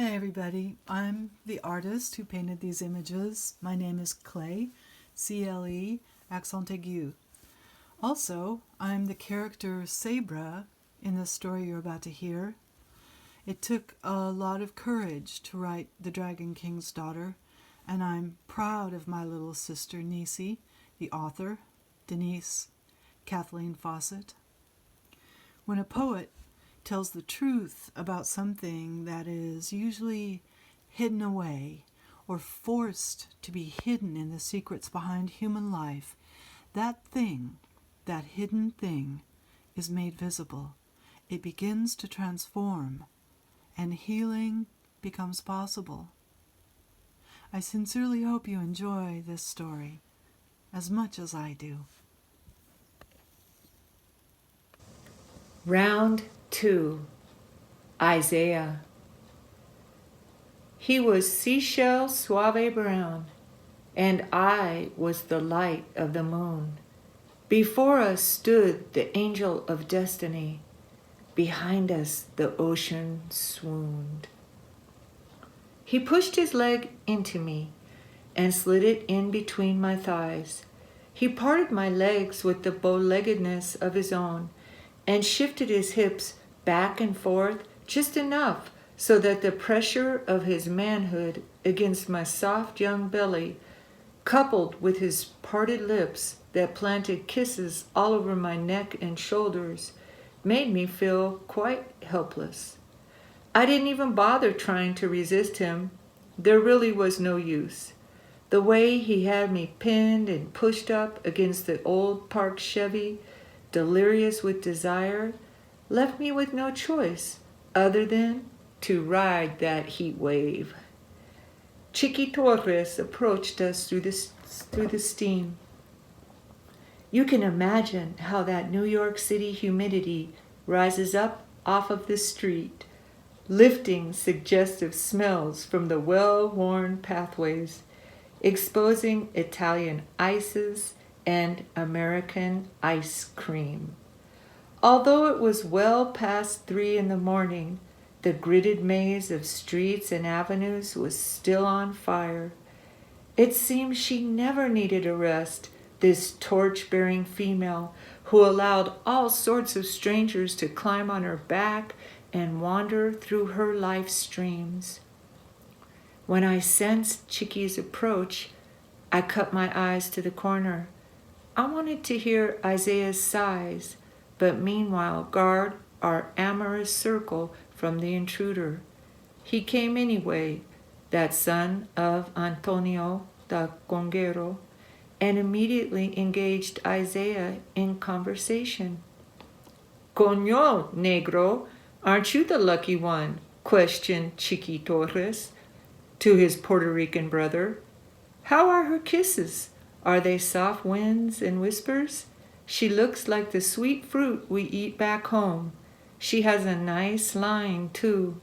Hey everybody, I'm the artist who painted these images. My name is Clay, C-L-E, accent aigu. Also, I'm the character Sabra in the story you're about to hear. It took a lot of courage to write The Dragon King's Daughter, and I'm proud of my little sister Nici, the author, Denice, Kathleen Fawcett. When a poet tells the truth about something that is usually hidden away or forced to be hidden in the secrets behind human life, that thing, that hidden thing, is made visible. It begins to transform, and healing becomes possible. I sincerely hope you enjoy this story as much as I do. Round 2. Isaiah. He was seashell suave brown, and I was the light of the moon. Before us stood the angel of destiny. Behind us the ocean swooned. He pushed his leg into me and slid it in between my thighs. He parted my legs with the bow-leggedness of his own and shifted his hips back and forth just enough so that the pressure of his manhood against my soft young belly, coupled with his parted lips that planted kisses all over my neck and shoulders, made me feel quite helpless. I didn't even bother trying to resist him. There really was no use. The way he had me pinned and pushed up against the old parked Chevy, delirious with desire, left me with no choice other than to ride that heat wave. Chiqui Torres approached us through the steam. You can imagine how that New York City humidity rises up off of the street, lifting suggestive smells from the well-worn pathways, exposing Italian ices and American ice cream. Although it was well past 3 in the morning, the gridded maze of streets and avenues was still on fire. It seemed she never needed a rest, this torch-bearing female who allowed all sorts of strangers to climb on her back and wander through her life streams. When I sensed Chiqui's approach, I cut my eyes to the corner. I wanted to hear Isaiah's sighs, but meanwhile guard our amorous circle from the intruder. He came anyway, that son of Antonio da Conguero, and immediately engaged Isaiah in conversation. Coño, negro, aren't you the lucky one? Questioned Chiqui Torres to his Puerto Rican brother. How are her kisses? Are they soft winds and whispers? She looks like the sweet fruit we eat back home. She has a nice line, too.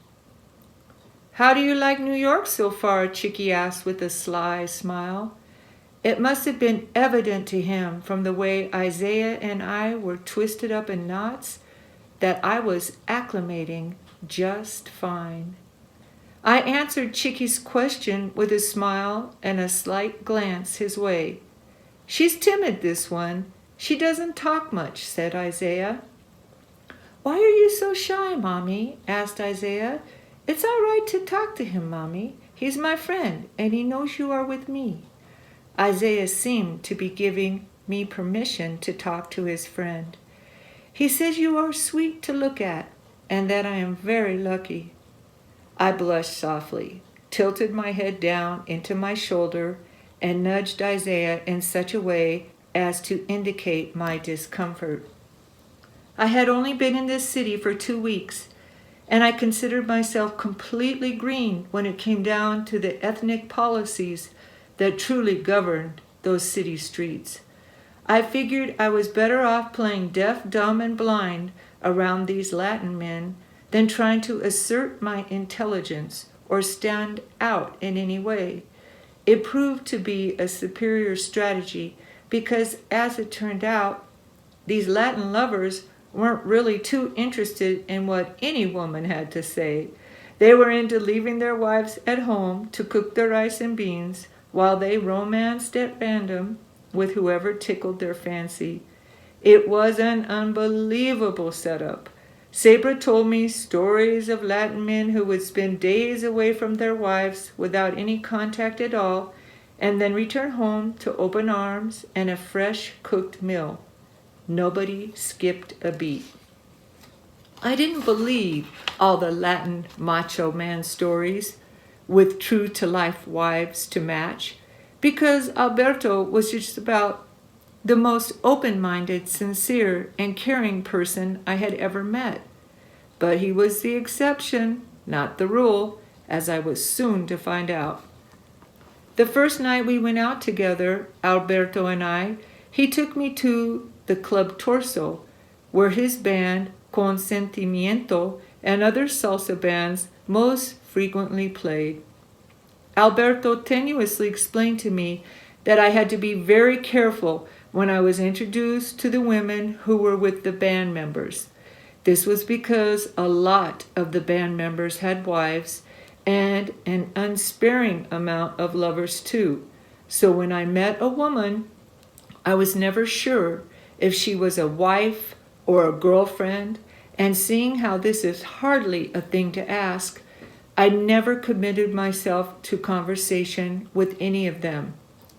How do you like New York so far? Chiqui asked with a sly smile. It must have been evident to him from the way Isaiah and I were twisted up in knots that I was acclimating just fine. I answered Chiqui's question with a smile and a slight glance his way. She's timid, this one. She doesn't talk much, said Isaiah. Why are you so shy, Mommy? Asked Isaiah. It's all right to talk to him, Mommy. He's my friend, and he knows you are with me. Isaiah seemed to be giving me permission to talk to his friend. He says you are sweet to look at, and that I am very lucky. I blushed softly, tilted my head down into my shoulder, and nudged Isaiah in such a way as to indicate my discomfort. I had only been in this city for 2 weeks, and I considered myself completely green when it came down to the ethnic policies that truly governed those city streets. I figured I was better off playing deaf, dumb, and blind around these Latin men than trying to assert my intelligence or stand out in any way. It proved to be a superior strategy because, as it turned out, these Latin lovers weren't really too interested in what any woman had to say. They were into leaving their wives at home to cook their rice and beans while they romanced at random with whoever tickled their fancy. It was an unbelievable setup. Sabra told me stories of Latin men who would spend days away from their wives without any contact at all, and then return home to open arms and a fresh cooked meal. Nobody skipped a beat. I didn't believe all the Latin macho man stories with true-to-life wives to match, because Alberto was just about the most open-minded, sincere, and caring person I had ever met. But he was the exception, not the rule, as I was soon to find out. The first night we went out together, Alberto and I, he took me to the Club Torso, where his band, Consentimiento, and other salsa bands most frequently played. Alberto tenuously explained to me that I had to be very careful when I was introduced to the women who were with the band members. This was because a lot of the band members had wives and an unsparing amount of lovers too. So when I met a woman, I was never sure if she was a wife or a girlfriend, and seeing how this is hardly a thing to ask, I never committed myself to conversation with any of them,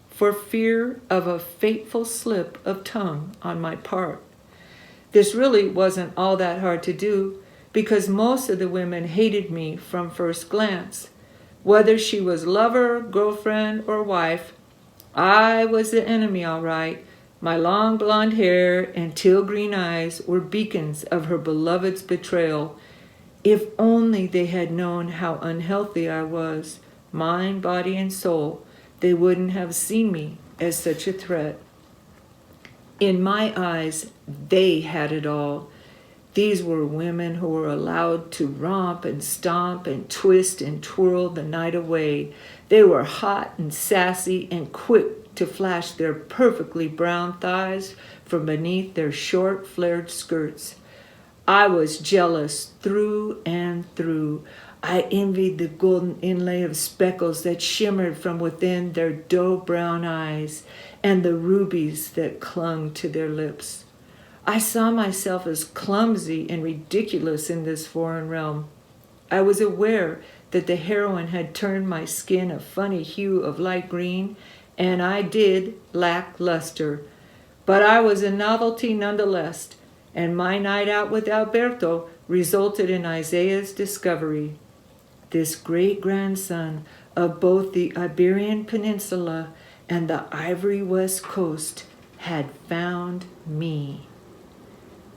for fear of a fateful slip of tongue on my part. This really wasn't all that hard to do, because most of the women hated me from first glance. Whether she was lover, girlfriend, or wife, I was the enemy all right. My long blonde hair and teal green eyes were beacons of her beloved's betrayal. If only they had known how unhealthy I was, mind, body, and soul, they wouldn't have seen me as such a threat. In my eyes, they had it all. These were women who were allowed to romp and stomp and twist and twirl the night away. They were hot and sassy and quick to flash their perfectly brown thighs from beneath their short, flared skirts. I was jealous through and through. I envied the golden inlay of speckles that shimmered from within their dough-brown eyes and the rubies that clung to their lips. I saw myself as clumsy and ridiculous in this foreign realm. I was aware that the heroin had turned my skin a funny hue of light green, and I did lack luster. But I was a novelty nonetheless, and my night out with Alberto resulted in Isaiah's discovery. This great-grandson of both the Iberian Peninsula and the Ivory West Coast had found me.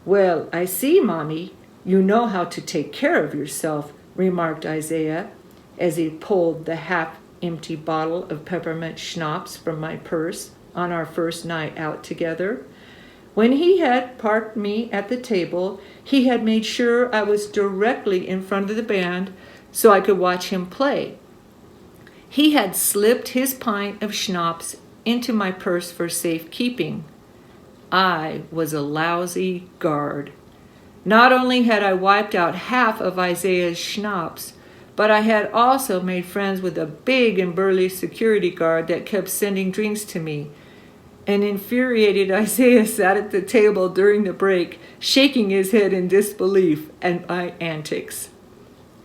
"Well, I see, Mommy, you know how to take care of yourself," remarked Isaiah as he pulled the half-empty bottle of peppermint schnapps from my purse on our first night out together. When he had parked me at the table, he had made sure I was directly in front of the band so I could watch him play. He had slipped his pint of schnapps into my purse for safekeeping. I was a lousy guard. Not only had I wiped out half of Isaiah's schnapps, but I had also made friends with a big and burly security guard that kept sending drinks to me. An infuriated Isaiah sat at the table during the break, shaking his head in disbelief at my antics.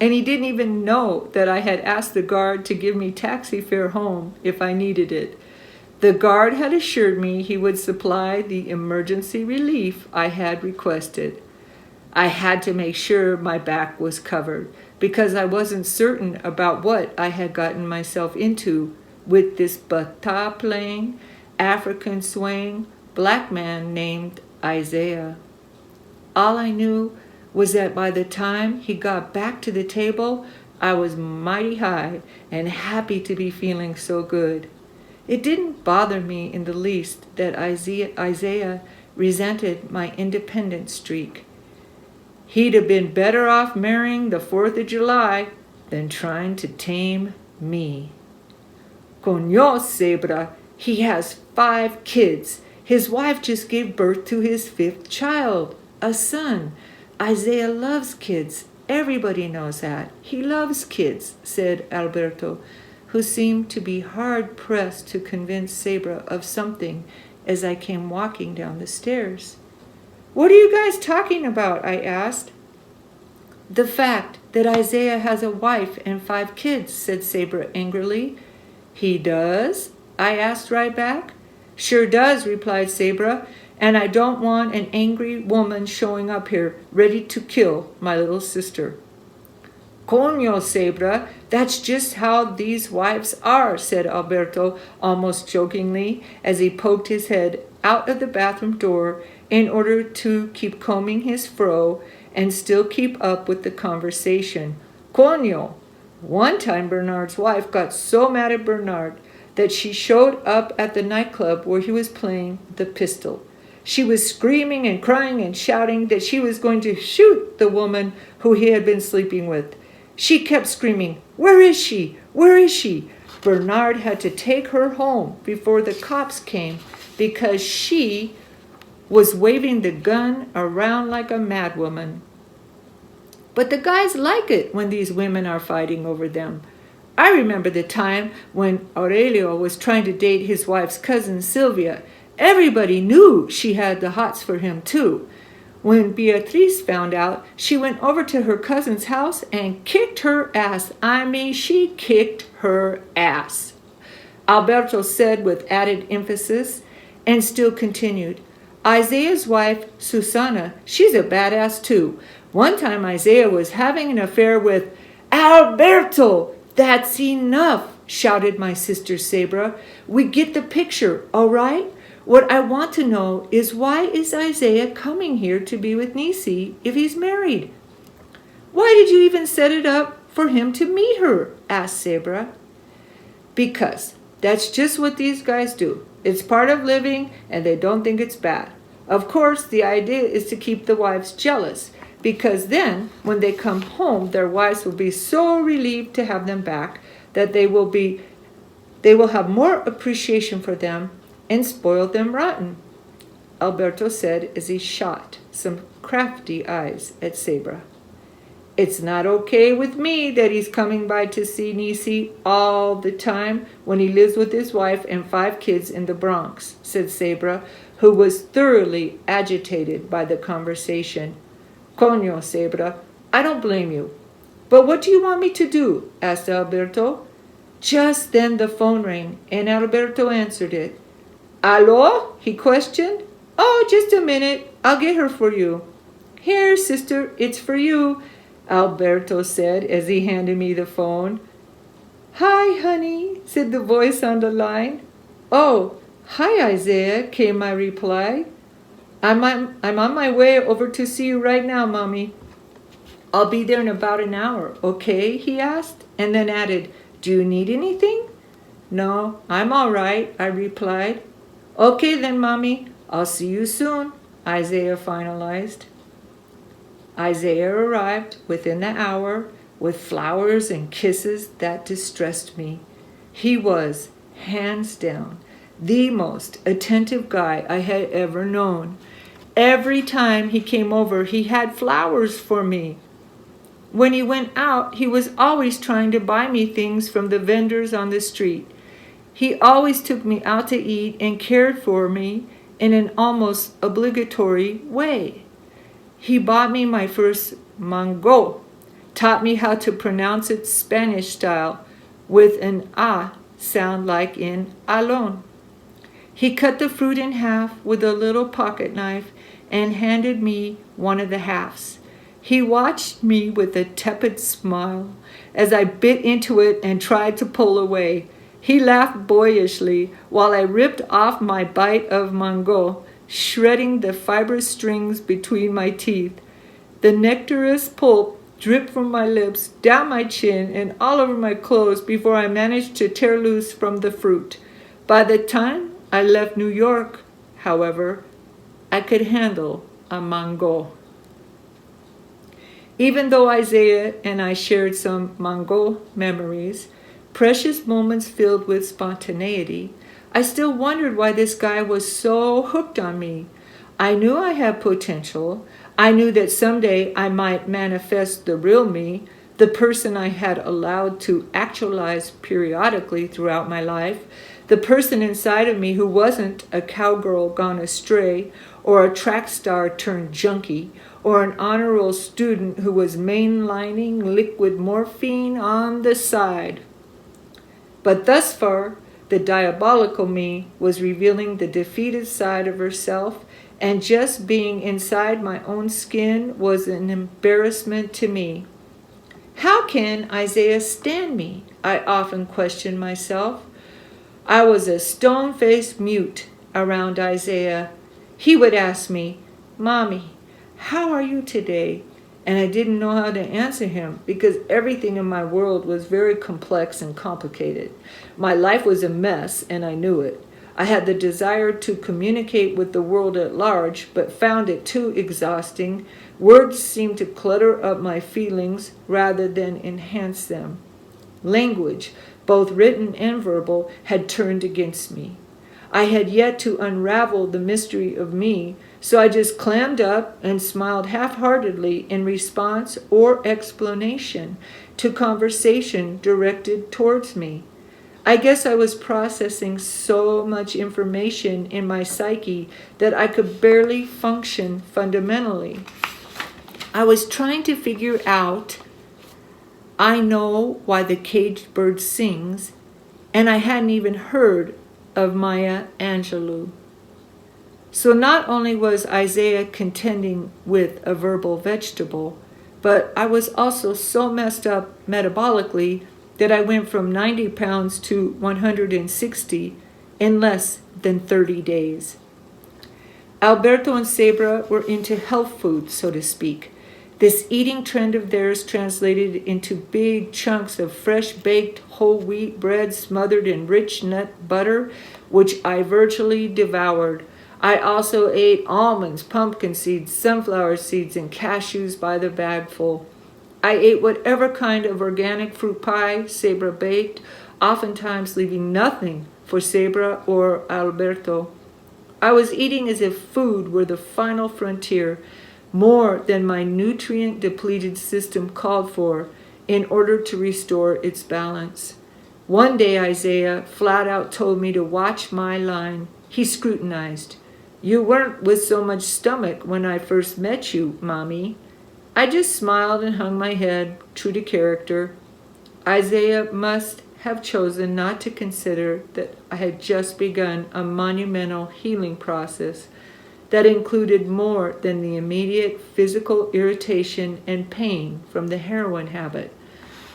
And he didn't even know that I had asked the guard to give me taxi fare home if I needed it. The guard had assured me he would supply the emergency relief I had requested. I had to make sure my back was covered because I wasn't certain about what I had gotten myself into with this bata-playing, African swaying black man named Isaiah. All I knew was that by the time he got back to the table, I was mighty high and happy to be feeling so good. It didn't bother me in the least that Isaiah resented my independent streak. He'd have been better off marrying the 4th of July than trying to tame me. Coño, Sabra, he has 5 kids. His wife just gave birth to his 5th child, a son. Isaiah loves kids, Everybody knows that. He loves kids, said Alberto, who seemed to be hard-pressed to convince Sabra of something as I came walking down the stairs. What are you guys talking about? I asked. The fact that Isaiah has a wife and 5 kids, said Sabra angrily. He does? I asked right back. Sure does, replied Sabra, and I don't want an angry woman showing up here ready to kill my little sister. Coño, Sabra, that's just how these wives are, said Alberto almost jokingly as he poked his head out of the bathroom door in order to keep combing his fro and still keep up with the conversation. Coño! One time Bernard's wife got so mad at Bernard that she showed up at the nightclub where he was playing the pistol. She was screaming and crying and shouting that she was going to shoot the woman who he had been sleeping with. She kept screaming, "Where is she? Where is she?" Bernard had to take her home before the cops came because she was waving the gun around like a madwoman. But the guys like it when these women are fighting over them. I remember the time when Aurelio was trying to date his wife's cousin Sylvia. Everybody knew she had the hots for him too. When Beatriz found out, she went over to her cousin's house and kicked her ass. I mean, she kicked her ass, Alberto said with added emphasis, and still continued. Isaiah's wife, Susana, she's a badass too. One time Isaiah was having an affair with Alberto. That's enough, shouted my sister Sabra. We get the picture, all right? What I want to know is why is Isaiah coming here to be with Nici if he's married? Why did you even set it up for him to meet her? Asked Sabra. Because that's just what these guys do. It's part of living and they don't think it's bad. Of course, the idea is to keep the wives jealous because then when they come home, their wives will be so relieved to have them back that they will have more appreciation for them and spoil them rotten, Alberto said as he shot some crafty eyes at Sabra. It's not okay with me that he's coming by to see Nici all the time when he lives with his wife and 5 kids in the Bronx, said Sabra, who was thoroughly agitated by the conversation. Coño, Sabra, I don't blame you. But what do you want me to do? Asked Alberto. Just then the phone rang, and Alberto answered it. Allo? He questioned. Oh, just a minute. I'll get her for you. Here, sister, it's for you, Alberto said as he handed me the phone. Hi, honey, said the voice on the line. Oh, hi, Isaiah, came my reply. I'm on my way over to see you right now, Mommy. I'll be there in about an hour, okay? He asked, and then added, Do you need anything? No, I'm all right, I replied. Okay then, Mommy, I'll see you soon, Isaiah finalized. Isaiah arrived within the hour with flowers and kisses that distressed me. He was, hands down, the most attentive guy I had ever known. Every time he came over, he had flowers for me. When he went out, he was always trying to buy me things from the vendors on the street. He always took me out to eat and cared for me in an almost obligatory way. He bought me my first mango, taught me how to pronounce it Spanish style with an A sound like in alone. He cut the fruit in half with a little pocket knife and handed me one of the halves. He watched me with a tepid smile as I bit into it and tried to pull away. He laughed boyishly while I ripped off my bite of mango, shredding the fibrous strings between my teeth. The nectarous pulp dripped from my lips, down my chin, and all over my clothes before I managed to tear loose from the fruit. By the time I left New York, however, I could handle a mango. Even though Isaiah and I shared some mango memories, precious moments filled with spontaneity, I still wondered why this guy was so hooked on me. I knew I had potential. I knew that someday I might manifest the real me, the person I had allowed to actualize periodically throughout my life, the person inside of me who wasn't a cowgirl gone astray, or a track star turned junkie, or an honor roll student who was mainlining liquid morphine on the side. But thus far, the diabolical me was revealing the defeated side of herself, and just being inside my own skin was an embarrassment to me. How can Isaiah stand me? I often questioned myself. I was a stone-faced mute around Isaiah. He would ask me, "Mommy, how are you today?" And I didn't know how to answer him because everything in my world was very complex and complicated. My life was a mess, and I knew it. I had the desire to communicate with the world at large, but found it too exhausting. Words seemed to clutter up my feelings rather than enhance them. Language, both written and verbal, had turned against me. I had yet to unravel the mystery of me, so I just clammed up and smiled half-heartedly in response or explanation to conversation directed towards me. I guess I was processing so much information in my psyche that I could barely function fundamentally. I was trying to figure out, I know why the caged bird sings, and I hadn't even heard of Maya Angelou. So not only was Isaiah contending with a verbal vegetable, but I was also so messed up metabolically that I went from 90 pounds to 160 in less than 30 days. Alberto and Sabra were into health food, so to speak. This eating trend of theirs translated into big chunks of fresh-baked whole wheat bread smothered in rich nut butter, which I virtually devoured. I also ate almonds, pumpkin seeds, sunflower seeds, and cashews by the bagful. I ate whatever kind of organic fruit pie Sabra baked, oftentimes leaving nothing for Sabra or Alberto. I was eating as if food were the final frontier, more than my nutrient-depleted system called for in order to restore its balance. One day Isaiah flat out told me to watch my line. He scrutinized. "You weren't with so much stomach when I first met you, Mommy." I just smiled and hung my head, true to character. Isaiah must have chosen not to consider that I had just begun a monumental healing process that included more than the immediate physical irritation and pain from the heroin habit.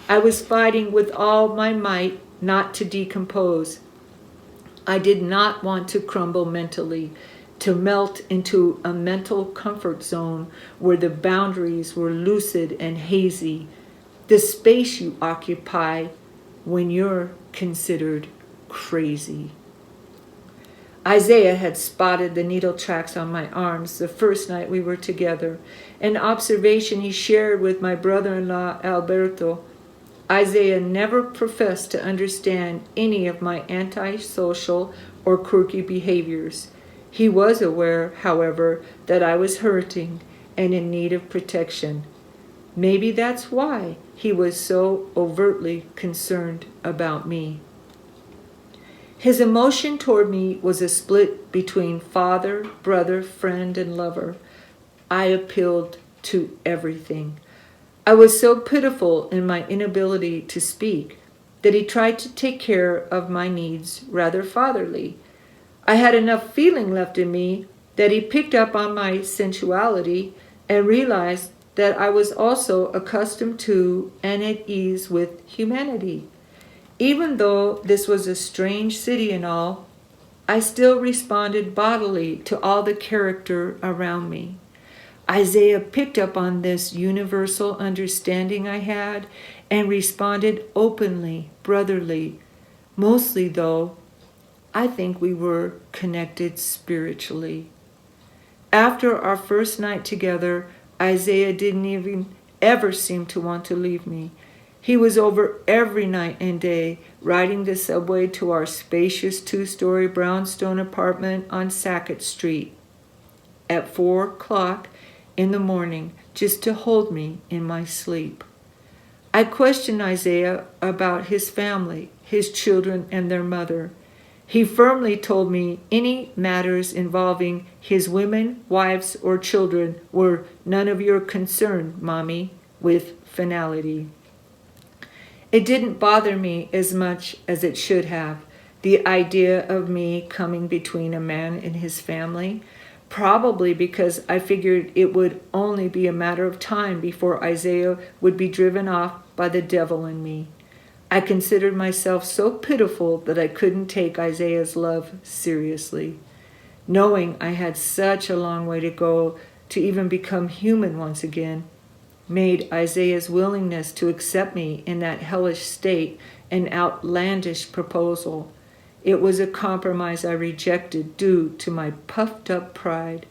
I was fighting with all my might not to decompose. I did not want to crumble mentally, to melt into a mental comfort zone where the boundaries were lucid and hazy, the space you occupy when you're considered crazy. Isaiah had spotted the needle tracks on my arms the first night we were together, an observation he shared with my brother-in-law Alberto. Isaiah never professed to understand any of my antisocial or quirky behaviors. He was aware, however, that I was hurting and in need of protection. Maybe that's why he was so overtly concerned about me. His emotion toward me was a split between father, brother, friend, and lover. I appealed to everything. I was so pitiful in my inability to speak that he tried to take care of my needs rather fatherly. I had enough feeling left in me that he picked up on my sensuality and realized that I was also accustomed to and at ease with humanity. Even though this was a strange city and all, I still responded bodily to all the character around me. Isaiah picked up on this universal understanding I had and responded openly, brotherly. Mostly, though, I think we were connected spiritually. After our first night together, Isaiah didn't even ever seem to want to leave me. He was over every night and day, riding the subway to our spacious 2-story brownstone apartment on Sackett Street. at 4 o'clock in the morning just to hold me in my sleep. I questioned Isaiah about his family, his children, and their mother. He firmly told me any matters involving his women, wives, or children were none of your concern, Mommy, with finality. It didn't bother me as much as it should have, the idea of me coming between a man and his family, probably because I figured it would only be a matter of time before Isaiah would be driven off by the devil in me. I considered myself so pitiful that I couldn't take Isaiah's love seriously. Knowing I had such a long way to go to even become human once again, made Isaiah's willingness to accept me in that hellish state an outlandish proposal. It was a compromise I rejected due to my puffed up pride,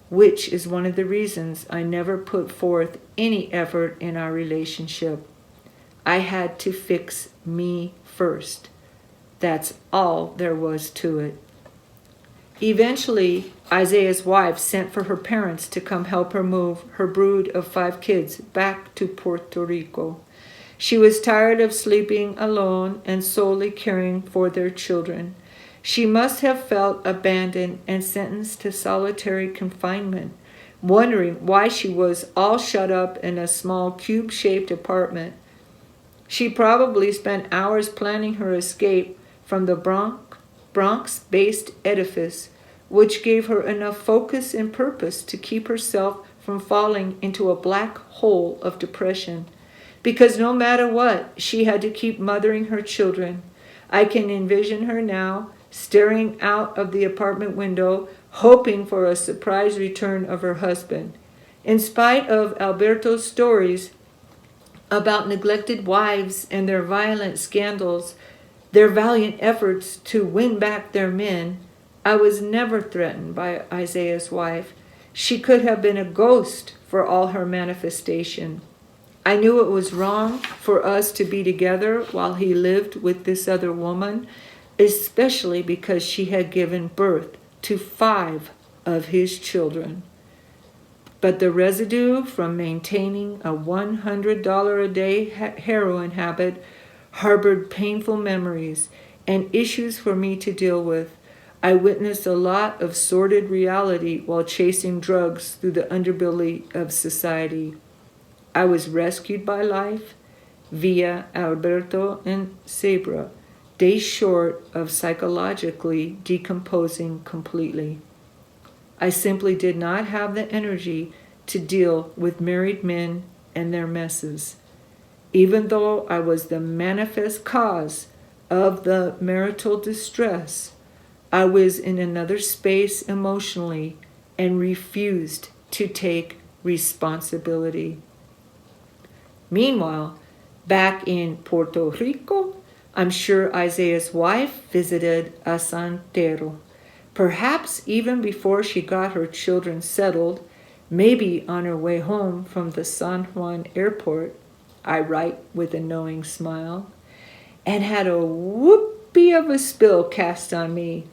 which is one of the reasons I never put forth any effort in our relationship. I had to fix me first. That's all there was to it. Eventually, Isaiah's wife sent for her parents to come help her move her brood of 5 kids back to Puerto Rico. She was tired of sleeping alone and solely caring for their children. She must have felt abandoned and sentenced to solitary confinement, wondering why she was all shut up in a small cube-shaped apartment. She probably spent hours planning her escape from the Bronx-based edifice, which gave her enough focus and purpose to keep herself from falling into a black hole of depression. Because no matter what, she had to keep mothering her children. I can envision her now, staring out of the apartment window, hoping for a surprise return of her husband. In spite of Alberto's stories about neglected wives and their violent scandals, their valiant efforts to win back their men, I was never threatened by Isaiah's wife. She could have been a ghost for all her manifestation. I knew it was wrong for us to be together while he lived with this other woman, especially because she had given birth to 5 of his children. But the residue from maintaining a $100 a day heroin habit harbored painful memories and issues for me to deal with. I witnessed a lot of sordid reality while chasing drugs through the underbelly of society. I was rescued by life via Alberto and Sabra, days short of psychologically decomposing completely. I simply did not have the energy to deal with married men and their messes. Even though I was the manifest cause of the marital distress, I was in another space emotionally and refused to take responsibility. Meanwhile, back in Puerto Rico, I'm sure Isaiah's wife visited a santero. Perhaps even before she got her children settled, maybe on her way home from the San Juan airport, I write with a knowing smile, and had a whoopee of a spill cast on me.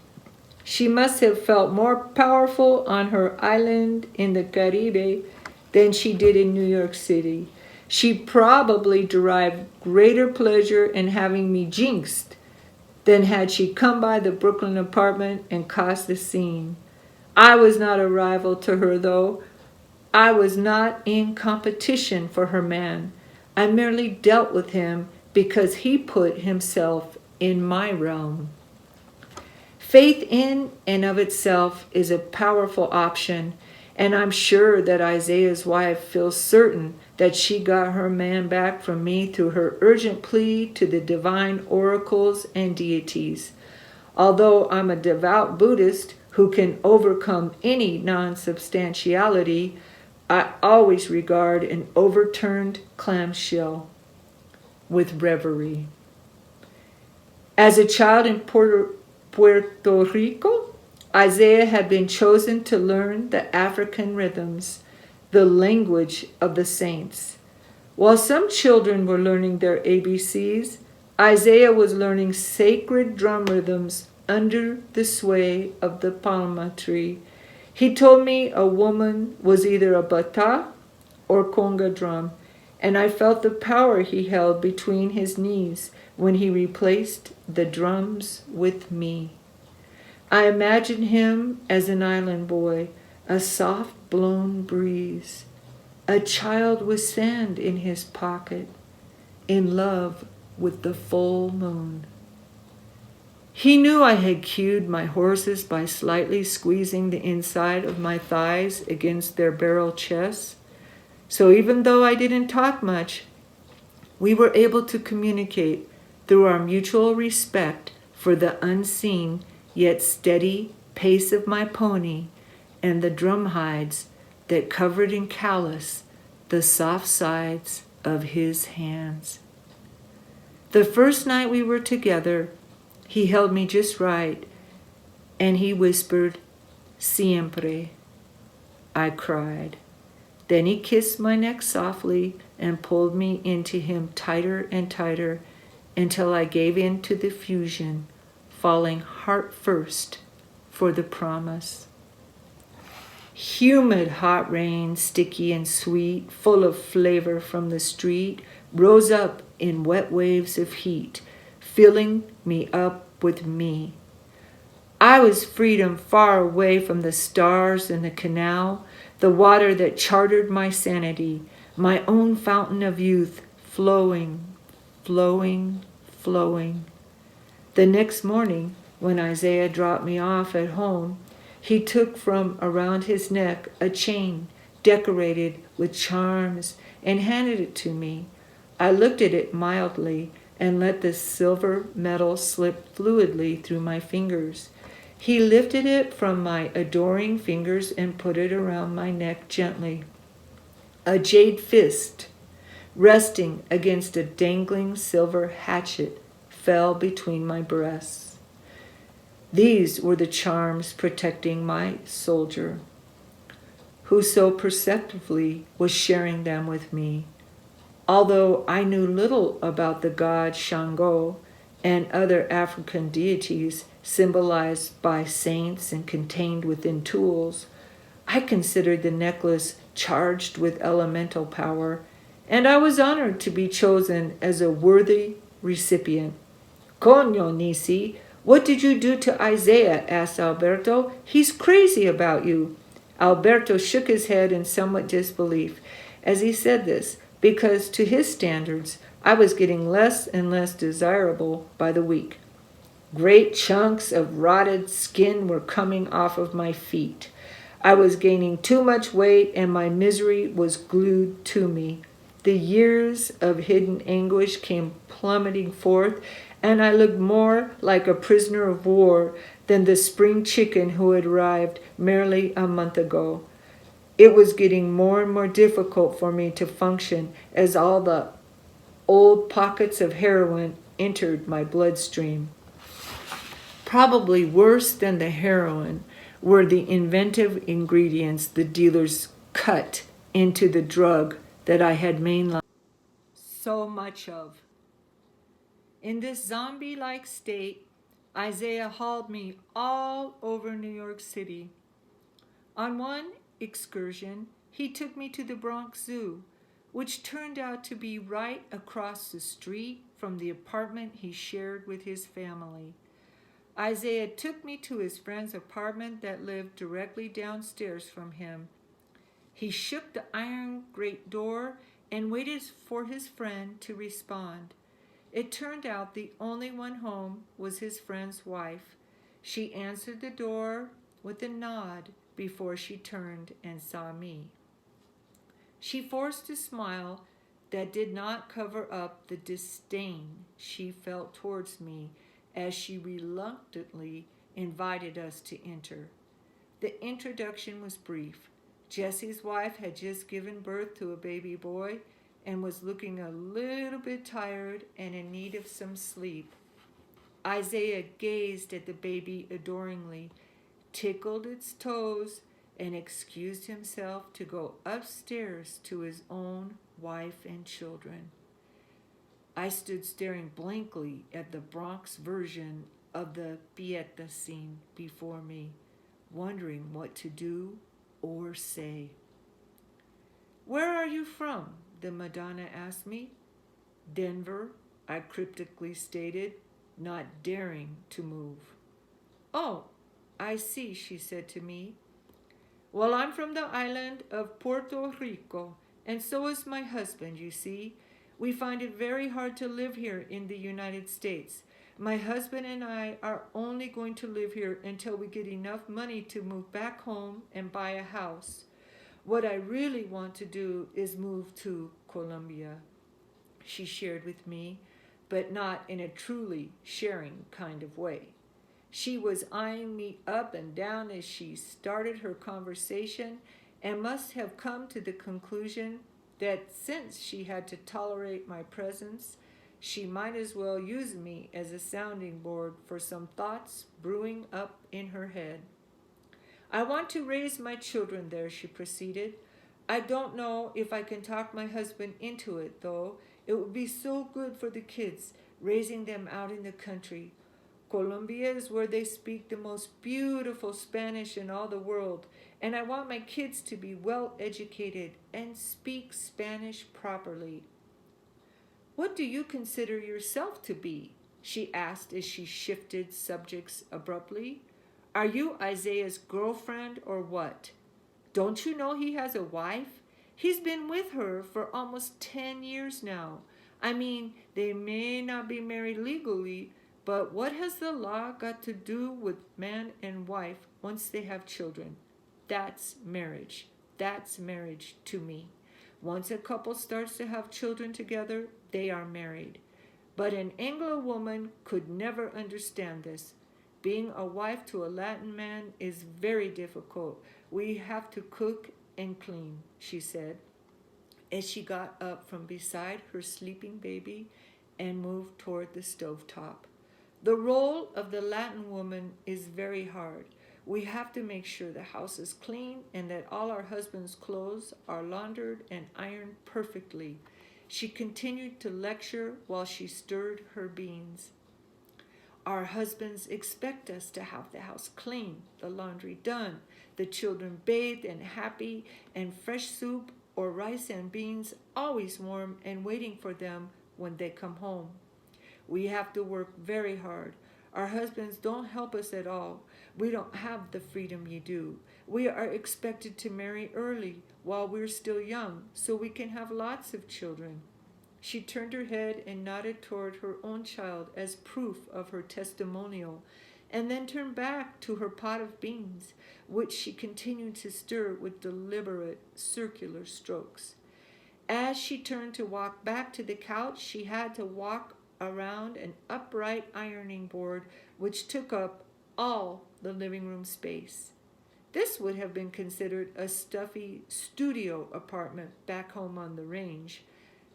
She must have felt more powerful on her island in the Caribe than she did in New York City. She probably derived greater pleasure in having me jinxed than had she come by the Brooklyn apartment and caused a scene. I was not a rival to her, though. I was not in competition for her man. I merely dealt with him because he put himself in my realm. Faith in and of itself is a powerful option, and I'm sure that Isaiah's wife feels certain that she got her man back from me through her urgent plea to the divine oracles and deities. Although I'm a devout Buddhist who can overcome any non-substantiality, I always regard an overturned clamshell with reverie. As a child in Puerto Rico, Isaiah had been chosen to learn the African rhythms, the language of the saints. While some children were learning their ABCs, Isaiah was learning sacred drum rhythms under the sway of the palma tree. He told me a woman was either a bata or conga drum, and I felt the power he held between his knees when he replaced the drums with me. I imagine him as an island boy, a soft blown breeze, a child with sand in his pocket, in love with the full moon. He knew I had cued my horses by slightly squeezing the inside of my thighs against their barrel chests. So even though I didn't talk much, we were able to communicate through our mutual respect for the unseen yet steady pace of my pony and the drum hides that covered in callus the soft sides of his hands. The first night we were together, he held me just right, and he whispered, "Siempre." I cried. Then he kissed my neck softly and pulled me into him tighter and tighter until I gave in to the fusion, falling heart first for the promise. Humid hot rain, sticky and sweet, full of flavor from the street, rose up in wet waves of heat, filling me up with me. I was freedom far away from the stars and the canal, the water that chartered my sanity, my own fountain of youth, flowing, flowing, flowing. The next morning, when Isaiah dropped me off at home, he took from around his neck a chain decorated with charms and handed it to me. I looked at it mildly and let the silver metal slip fluidly through my fingers. He lifted it from my adoring fingers and put it around my neck gently. A jade fist, resting against a dangling silver hatchet, fell between my breasts. These were the charms protecting my soldier, who so perceptively was sharing them with me. Although I knew little about the god Shango and other African deities symbolized by saints and contained within tools, I considered the necklace charged with elemental power, and I was honored to be chosen as a worthy recipient. "Coño, Nici, what did you do to Isaiah?" asked Alberto. "He's crazy about you." Alberto shook his head in somewhat disbelief as he said this, because to his standards, I was getting less and less desirable by the week. Great chunks of rotted skin were coming off of my feet. I was gaining too much weight and my misery was glued to me. The years of hidden anguish came plummeting forth, and I looked more like a prisoner of war than the spring chicken who had arrived merely a month ago. It was getting more and more difficult for me to function as all the old pockets of heroin entered my bloodstream. Probably worse than the heroin were the inventive ingredients the dealers cut into the drug that I had mainlined so much of. In this zombie-like state, Isaiah hauled me all over New York City. On one excursion, he took me to the Bronx Zoo, which turned out to be right across the street from the apartment he shared with his family. Isaiah took me to his friend's apartment that lived directly downstairs from him. He shook the iron grate door and waited for his friend to respond. It turned out the only one home was his friend's wife. She answered the door with a nod before she turned and saw me. She forced a smile that did not cover up the disdain she felt towards me as she reluctantly invited us to enter. The introduction was brief. Jesse's wife had just given birth to a baby boy and was looking a little bit tired and in need of some sleep. Isaiah gazed at the baby adoringly, tickled its toes, and excused himself to go upstairs to his own wife and children. I stood staring blankly at the Bronx version of the Pieta scene before me, wondering what to do or say. "Where are you from?" the Madonna asked me. "Denver," I cryptically stated, not daring to move. "Oh, I see," she said to me. "Well, I'm from the island of Puerto Rico, and so is my husband, you see. We find it very hard to live here in the United States. My husband and I are only going to live here until we get enough money to move back home and buy a house. What I really want to do is move to Colombia," she shared with me, but not in a truly sharing kind of way. She was eyeing me up and down as she started her conversation and must have come to the conclusion that since she had to tolerate my presence, she might as well use me as a sounding board for some thoughts brewing up in her head. "I want to raise my children there," she proceeded. "I don't know if I can talk my husband into it, though. It would be so good for the kids, raising them out in the country. Colombia is where they speak the most beautiful Spanish in all the world, and I want my kids to be well educated and speak Spanish properly." "What do you consider yourself to be?" she asked as she shifted subjects abruptly. "Are you Isaiah's girlfriend or what? Don't you know he has a wife? He's been with her for almost 10 years now. I mean, they may not be married legally, but what has the law got to do with man and wife once they have children? That's marriage. That's marriage to me. Once a couple starts to have children together, they are married. But an Anglo woman could never understand this. Being a wife to a Latin man is very difficult. We have to cook and clean," she said, as she got up from beside her sleeping baby and moved toward the stovetop. "The role of the Latin woman is very hard. We have to make sure the house is clean and that all our husband's clothes are laundered and ironed perfectly." She continued to lecture while she stirred her beans. "Our husbands expect us to have the house clean, the laundry done, the children bathed and happy, and fresh soup or rice and beans always warm and waiting for them when they come home. We have to work very hard. Our husbands don't help us at all. We don't have the freedom you do. We are expected to marry early while we're still young so we can have lots of children." She turned her head and nodded toward her own child as proof of her testimonial, and then turned back to her pot of beans, which she continued to stir with deliberate circular strokes. As she turned to walk back to the couch, she had to walk around an upright ironing board which took up all the living room space. This would have been considered a stuffy studio apartment back home on the range.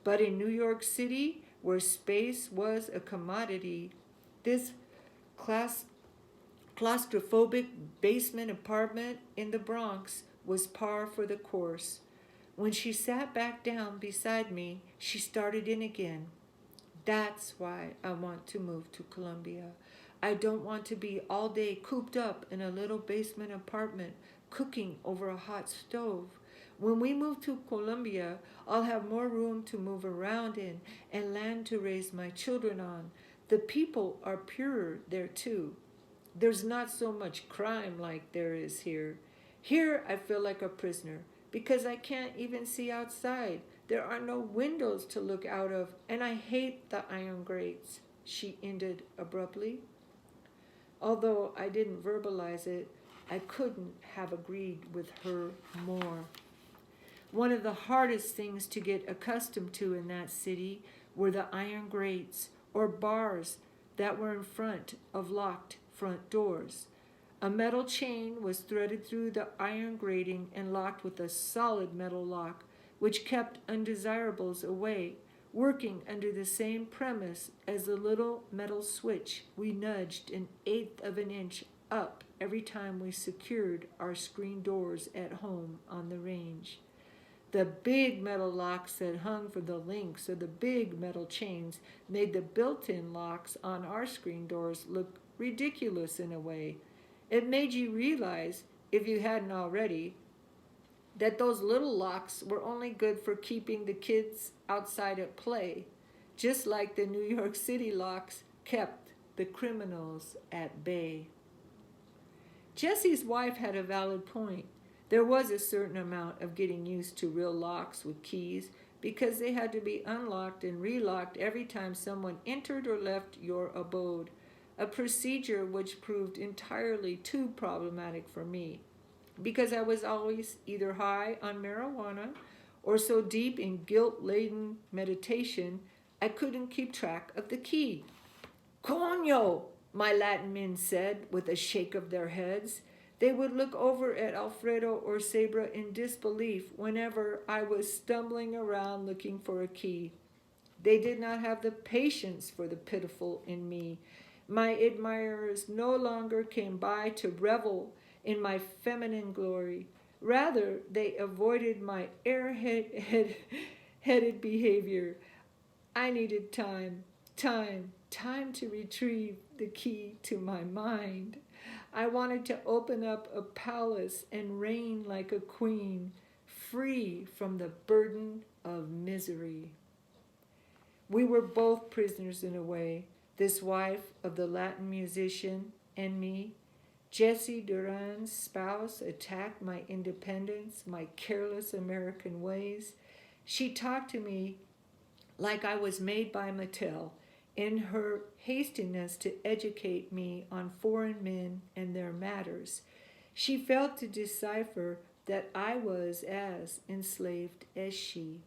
But in New York City, where space was a commodity, this claustrophobic basement apartment in the Bronx was par for the course. When she sat back down beside me, she started in again. "That's why I want to move to Colombia. I don't want to be all day cooped up in a little basement apartment, cooking over a hot stove. When we move to Colombia, I'll have more room to move around in and land to raise my children on. The people are purer there too. There's not so much crime like there is here. Here I feel like a prisoner because I can't even see outside. There are no windows to look out of, and I hate the iron grates," she ended abruptly. Although I didn't verbalize it, I couldn't have agreed with her more. One of the hardest things to get accustomed to in that city were the iron grates or bars that were in front of locked front doors. A metal chain was threaded through the iron grating and locked with a solid metal lock, which kept undesirables away, working under the same premise as the little metal switch we nudged an eighth of an inch up every time we secured our screen doors at home on the range. The big metal locks that hung from the links of the big metal chains made the built-in locks on our screen doors look ridiculous in a way. It made you realize, if you hadn't already, that those little locks were only good for keeping the kids outside at play, just like the New York City locks kept the criminals at bay. Jesse's wife had a valid point. There was a certain amount of getting used to real locks with keys because they had to be unlocked and relocked every time someone entered or left your abode, a procedure which proved entirely too problematic for me because I was always either high on marijuana or so deep in guilt-laden meditation I couldn't keep track of the key. Coño, my Latin men said with a shake of their heads. They would look over at Alfredo or Sabra in disbelief whenever I was stumbling around looking for a key. They did not have the patience for the pitiful in me. My admirers no longer came by to revel in my feminine glory. Rather, they avoided my airheaded behavior. I needed time to retrieve the key to my mind. I wanted to open up a palace and reign like a queen, free from the burden of misery. We were both prisoners in a way, this wife of the Latin musician and me. Jesse Duran's spouse attacked my independence, my careless American ways. She talked to me like I was made by Mattel, in her hastiness to educate me on foreign men and their matters. She failed to decipher that I was as enslaved as she.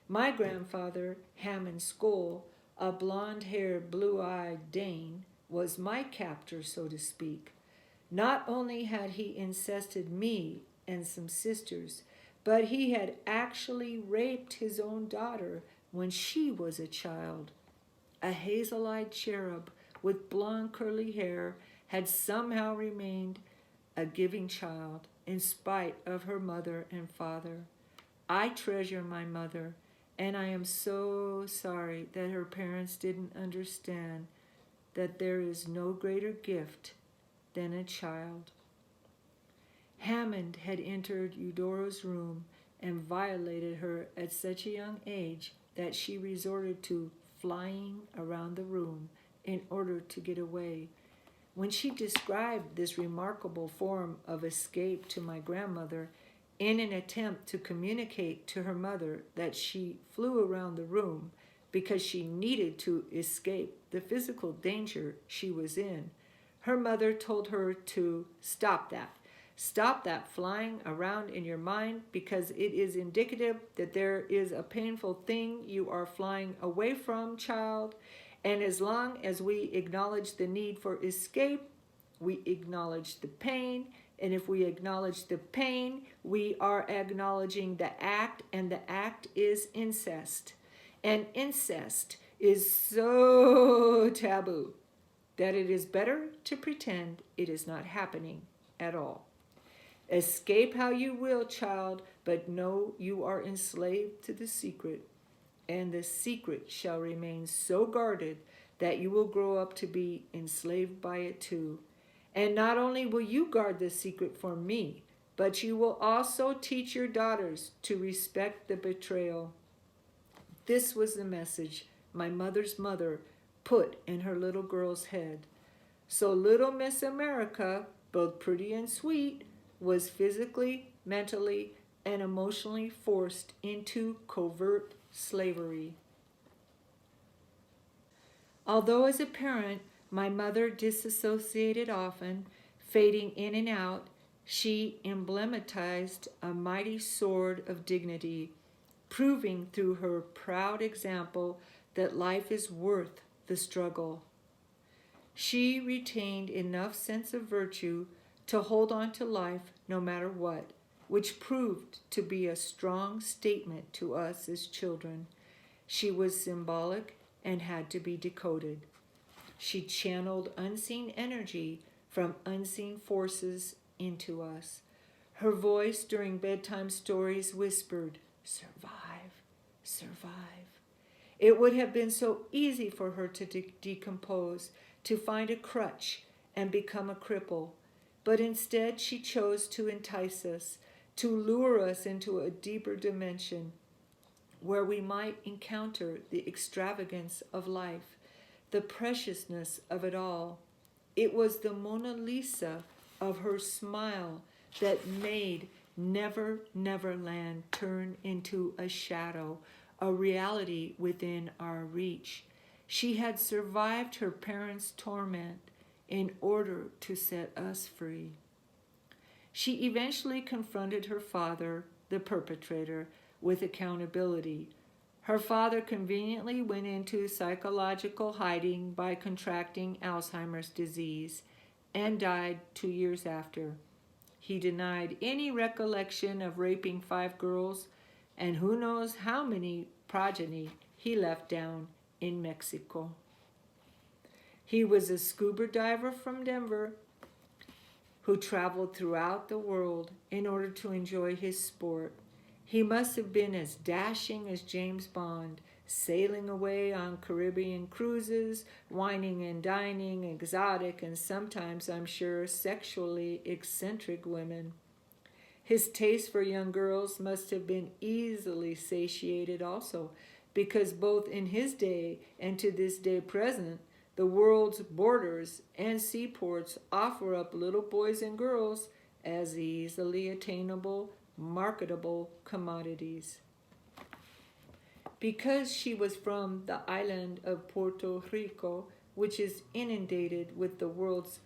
My grandfather, Hammond Skoll, a blonde-haired, blue-eyed Dane, was my captor, so to speak. Not only had he incested me and some sisters, but he had actually raped his own daughter when she was a child. A hazel-eyed cherub with blonde curly hair had somehow remained a giving child in spite of her mother and father. I treasure my mother, and I am so sorry that her parents didn't understand that there is no greater gift than a child. Hammond had entered Eudora's room and violated her at such a young age that she resorted to flying around the room in order to get away. When she described this remarkable form of escape to my grandmother, in an attempt to communicate to her mother that she flew around the room because she needed to escape the physical danger she was in, her mother told her to stop that. Stop that flying around in your mind because it is indicative that there is a painful thing you are flying away from, child. And as long as we acknowledge the need for escape, we acknowledge the pain. And if we acknowledge the pain, we are acknowledging the act, and the act is incest. And incest is so taboo that it is better to pretend it is not happening at all. Escape how you will, child, but know you are enslaved to the secret, and the secret shall remain so guarded that you will grow up to be enslaved by it too. And not only will you guard the secret for me, but you will also teach your daughters to respect the betrayal. This was the message my mother's mother put in her little girl's head. So little Miss America, both pretty and sweet, was physically, mentally, and emotionally forced into covert slavery. Although as a parent, my mother disassociated often, fading in and out, she emblematized a mighty sword of dignity, proving through her proud example that life is worth the struggle. She retained enough sense of virtue to hold on to life no matter what, which proved to be a strong statement to us as children. She was symbolic and had to be decoded. She channeled unseen energy from unseen forces into us. Her voice during bedtime stories whispered, "Survive, survive." It would have been so easy for her to decompose, to find a crutch, and become a cripple, but instead she chose to entice us, to lure us into a deeper dimension where we might encounter the extravagance of life, the preciousness of it all. It was the Mona Lisa of her smile that made Never Neverland turn into a shadow, a reality within our reach. She had survived her parents' torment in order to set us free. She eventually confronted her father, the perpetrator, with accountability. Her father conveniently went into psychological hiding by contracting Alzheimer's disease and died 2 years after. He denied any recollection of raping 5 girls, and who knows how many progeny he left down in Mexico. He was a scuba diver from Denver who traveled throughout the world in order to enjoy his sport. He must have been as dashing as James Bond, sailing away on Caribbean cruises, wining and dining exotic and sometimes, I'm sure, sexually eccentric women. His taste for young girls must have been easily satiated also, because both in his day and to this day present, the world's borders and seaports offer up little boys and girls as easily attainable, marketable commodities. Because she was from the island of Puerto Rico, which is inundated with the world's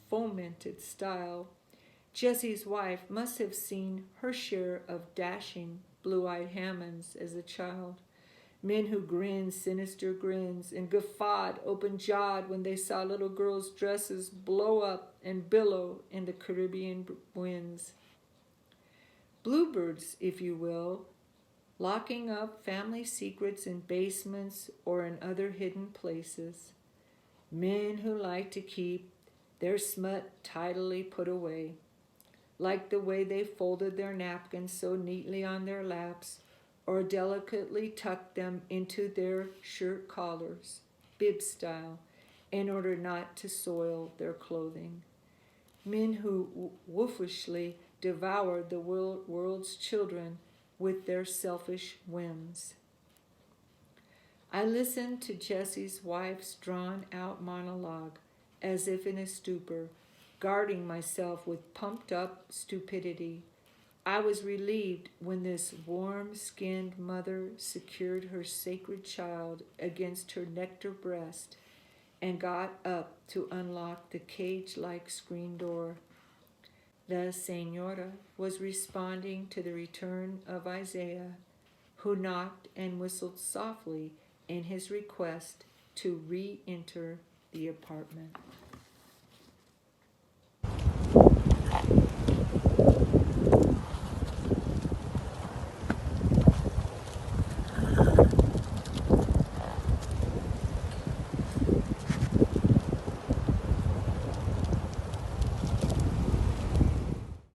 fomented style, Jesse's wife must have seen her share of dashing, blue-eyed Hammonds as a child. Men who grinned sinister grins and guffawed open-jawed when they saw little girls' dresses blow up and billow in the Caribbean winds. Bluebirds, if you will, locking up family secrets in basements or in other hidden places. Men who like to keep their smut tidily put away, like the way they folded their napkins so neatly on their laps, or delicately tucked them into their shirt collars, bib style, in order not to soil their clothing. Men who wolfishly devoured the world's children with their selfish whims. I listened to Jesse's wife's drawn-out monologue, as if in a stupor, guarding myself with pumped-up stupidity. I was relieved when this warm-skinned mother secured her sacred child against her nectar breast and got up to unlock the cage-like screen door. The Señora was responding to the return of Isaiah, who knocked and whistled softly in his request to re-enter the apartment.